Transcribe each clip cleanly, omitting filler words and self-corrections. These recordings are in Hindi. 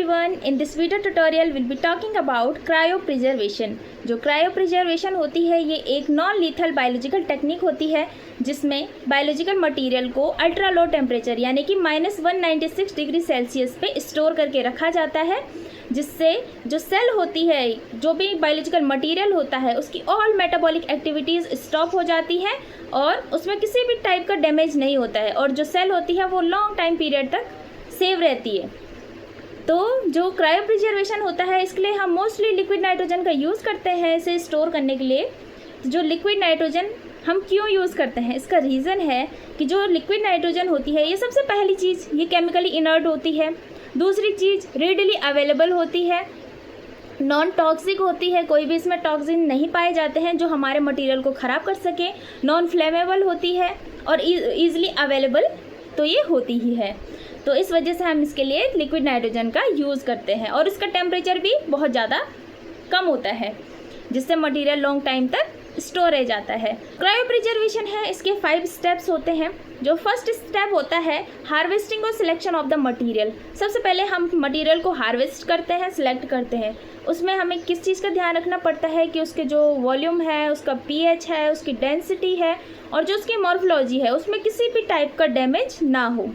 everyone, in this video tutorial we'll be talking about cryopreservation। जो cryopreservation होती है ये एक नॉन लीथल बायोलॉजिकल टेक्निक होती है जिसमें बायोलॉजिकल मटेरियल को अल्ट्रा लो टेम्परेचर यानी कि -196 डिग्री सेल्सियस पे स्टोर करके रखा जाता है, जिससे जो सेल होती है, जो भी बायोलॉजिकल मटेरियल होता है, उसकी ऑल मेटाबॉलिक एक्टिविटीज़ स्टॉप हो जाती है और उसमें किसी भी टाइप का डैमेज नहीं होता है और जो सेल होती है वो लॉन्ग टाइम पीरियड तक सेव रहती है। तो जो क्रायो प्रिजर्वेशन होता है इसके लिए हम मोस्टली लिक्विड नाइट्रोजन का यूज़ करते हैं इसे स्टोर करने के लिए। जो लिक्विड नाइट्रोजन हम क्यों यूज़ करते हैं, इसका रीज़न है कि जो लिक्विड नाइट्रोजन होती है ये सबसे पहली चीज़ ये केमिकली इनर्ट होती है, दूसरी चीज़ रेडिली अवेलेबल होती है, नॉन टॉक्सिक होती है, कोई भी इसमें टॉक्सिन नहीं पाए जाते हैं जो हमारे मटेरियल को ख़राब कर सके, नॉन फ्लेमेबल होती है और ईज़िली अवेलेबल तो ये होती ही है। तो इस वजह से हम इसके लिए लिक्विड नाइट्रोजन का यूज़ करते हैं और इसका टेम्परेचर भी बहुत ज़्यादा कम होता है जिससे मटेरियल लॉन्ग टाइम तक स्टोर रह जाता है। क्रायो प्रिजर्वेशन है, इसके 5 स्टेप्स होते हैं। जो फर्स्ट स्टेप होता है हार्वेस्टिंग और सिलेक्शन ऑफ द मटेरियल। सबसे पहले हम मटेरियल को हार्वेस्ट करते हैं, सिलेक्ट करते हैं। उसमें हमें किस चीज़ का ध्यान रखना पड़ता है कि उसके जो वॉल्यूम है, उसका pH है, उसकी डेंसिटी है और जो उसकी मॉर्फोलॉजी है उसमें किसी भी टाइप का डैमेज ना हो।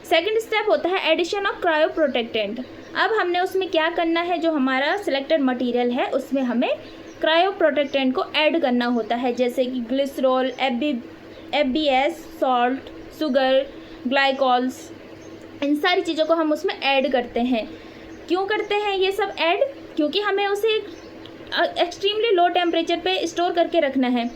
सेकंड स्टेप होता है एडिशन ऑफ क्रायो प्रोटेक्टेंट। अब हमने उसमें क्या करना है, जो हमारा सिलेक्टेड मटेरियल है उसमें हमें क्रायो प्रोटेक्टेंट को ऐड करना होता है, जैसे कि glycerol, FBS, salt, sugar, glycols, इन सारी चीज़ों को हम उसमें ऐड करते हैं। क्यों करते हैं ये सब ऐड? क्योंकि हमें उसे एक्सट्रीमली लो टेम्परेचर पे स्टोर करके रखना है,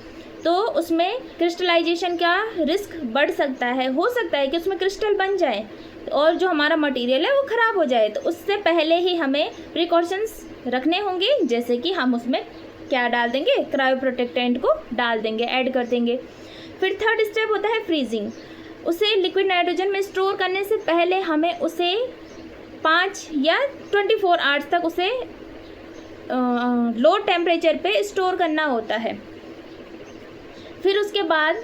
तो उसमें क्रिस्टलाइजेशन का रिस्क बढ़ सकता है। हो सकता है कि उसमें क्रिस्टल बन जाए और जो हमारा मटेरियल है वो ख़राब हो जाए, तो उससे पहले ही हमें प्रिकॉशंस रखने होंगे, जैसे कि हम उसमें क्या डाल देंगे, क्रायो प्रोटेक्टेंट को डाल देंगे, ऐड कर देंगे। फिर थर्ड स्टेप होता है फ्रीजिंग। उसे लिक्विड नाइट्रोजन में स्टोर करने से पहले हमें उसे 5 या 24 आवर्स तक उसे लो टेम्परेचर पे स्टोर करना होता है। फिर उसके बाद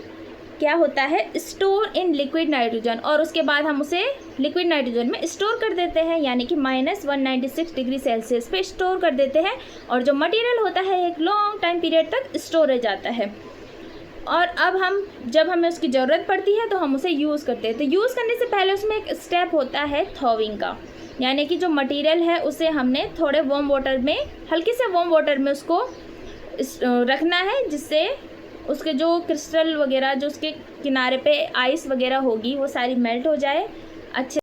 क्या होता है, स्टोर इन लिक्विड नाइट्रोजन, और उसके बाद हम उसे लिक्विड नाइट्रोजन में स्टोर कर देते हैं यानी कि -196 डिग्री सेल्सियस पे स्टोर कर देते हैं और जो मटेरियल होता है एक लॉन्ग टाइम पीरियड तक स्टोर रह जाता है। और अब जब हमें उसकी ज़रूरत पड़ती है तो हम उसे यूज़ करते हैं। तो यूज़ करने से पहले उसमें एक स्टेप होता है थॉविंग का, यानी कि जो मटेरियल है उसे हमने थोड़े वार्म वाटर में, हल्के से वार्म वाटर में उसको रखना है, जिससे उसके जो क्रिस्टल वगैरह, जो उसके किनारे पे आइस वगैरह होगी वो सारी मेल्ट हो जाए अच्छे